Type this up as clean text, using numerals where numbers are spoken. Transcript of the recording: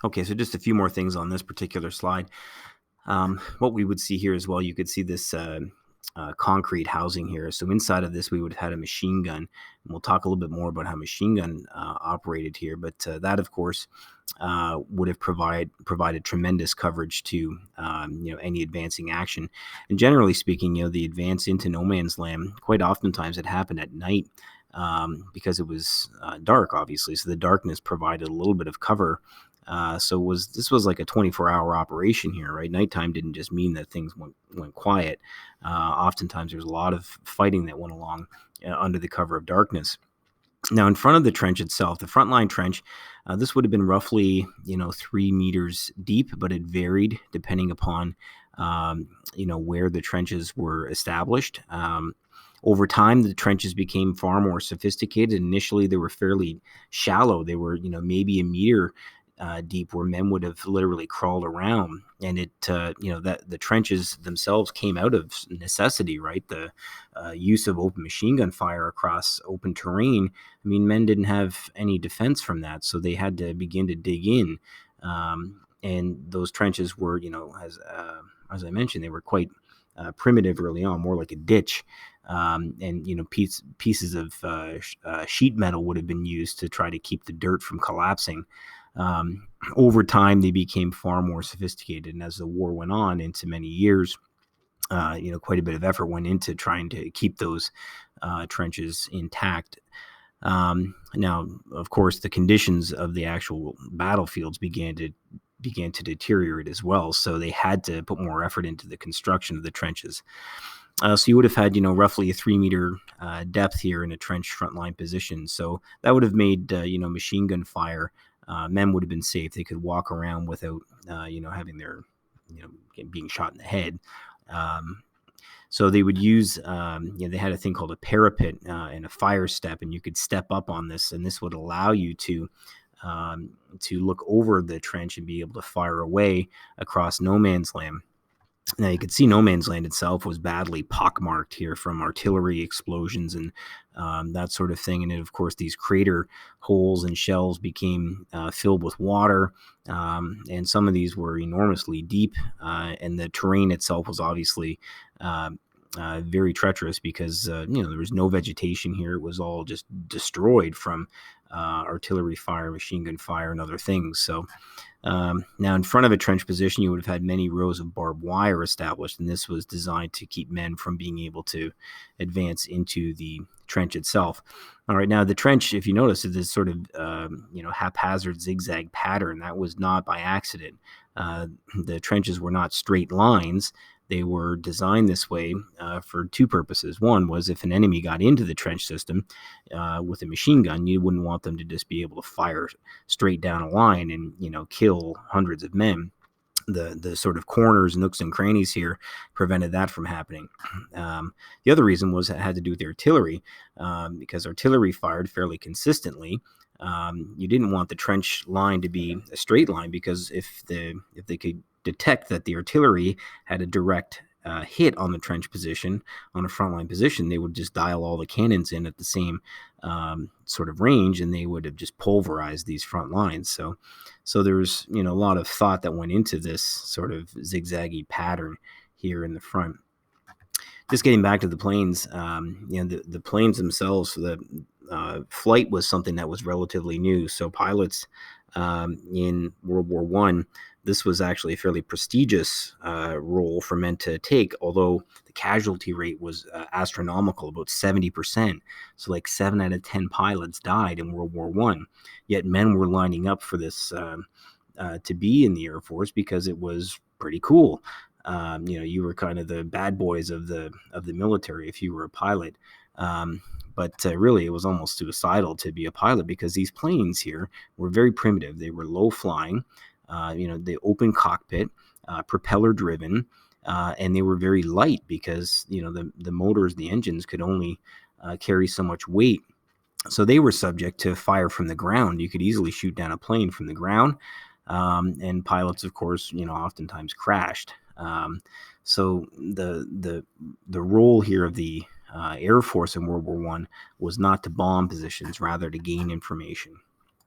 Okay, so just a few more things on this particular slide. What we would see here as well, you could see this concrete housing here. So inside of this, we would have had a machine gun. And we'll talk a little bit more about how machine gun operated here. But that, of course, would have provided tremendous coverage to any advancing action. And generally speaking, the advance into no man's land, quite oftentimes it happened at night. Because it was dark, obviously, so the darkness provided a little bit of cover. This was like a 24-hour operation here, right? Nighttime didn't just mean that things went quiet. Oftentimes, there's a lot of fighting that went along under the cover of darkness. Now, in front of the trench itself, the frontline trench, this would have been roughly 3 meters deep, but it varied depending upon where the trenches were established. Over time, the trenches became far more sophisticated. Initially, they were fairly shallow. They were, maybe a meter deep, where men would have literally crawled around. And that the trenches themselves came out of necessity, right? The use of open machine gun fire across open terrain. I mean, men didn't have any defense from that, so they had to begin to dig in. And those trenches were, as I mentioned, they were quite primitive early on, more like a ditch. And pieces of sheet metal would have been used to try to keep the dirt from collapsing. Over time, they became far more sophisticated, and as the war went on into many years, quite a bit of effort went into trying to keep those trenches intact. Now, of course, the conditions of the actual battlefields began to deteriorate as well, so they had to put more effort into the construction of the trenches. So you would have had, roughly a 3 meter depth here in a trench frontline position. So that would have made, machine gun fire. Men would have been safe. They could walk around without, having their, being shot in the head. So they would use, they had a thing called a parapet and a fire step, and you could step up on this, and this would allow you to look over the trench and be able to fire away across no man's land. Now, you could see no man's land itself was badly pockmarked here from artillery explosions and that sort of thing. And then, of course, these crater holes and shells became filled with water. And some of these were enormously deep. And the terrain itself was obviously very treacherous because, there was no vegetation here. It was all just destroyed from artillery fire, machine gun fire, and other things. So now in front of a trench position, you would have had many rows of barbed wire established, and this was designed to keep men from being able to advance into the trench itself. All right, now the trench, if you notice, is this sort of haphazard zigzag pattern. That was not by accident. The trenches were not straight lines. They were designed this way for two purposes. One was if an enemy got into the trench system with a machine gun, you wouldn't want them to just be able to fire straight down a line and kill hundreds of men. The sort of corners, nooks, and crannies here prevented that from happening. The other reason was it had to do with the artillery, because artillery fired fairly consistently. You didn't want the trench line to be a straight line, because if they could detect that the artillery had a direct hit on the trench position, on a frontline position, they would just dial all the cannons in at the same sort of range, and they would have just pulverized these front lines. So there's a lot of thought that went into this sort of zigzaggy pattern here in the front. Just getting back to the planes, the planes themselves, the flight was something that was relatively new. So pilots in World War I, this was actually a fairly prestigious role for men to take, although the casualty rate was astronomical, about 70%. So like 7 out of 10 pilots died in World War I. Yet men were lining up for this to be in the Air Force because it was pretty cool. You were kind of the bad boys of the military if you were a pilot. But really, it was almost suicidal to be a pilot because these planes here were very primitive. They were low flying, the open cockpit, propeller driven, and they were very light because, the motors, the engines could only carry so much weight. So they were subject to fire from the ground. You could easily shoot down a plane from the ground. And pilots, of course, oftentimes crashed. So the role here of the Air Force in World War I was not to bomb positions, rather to gain information.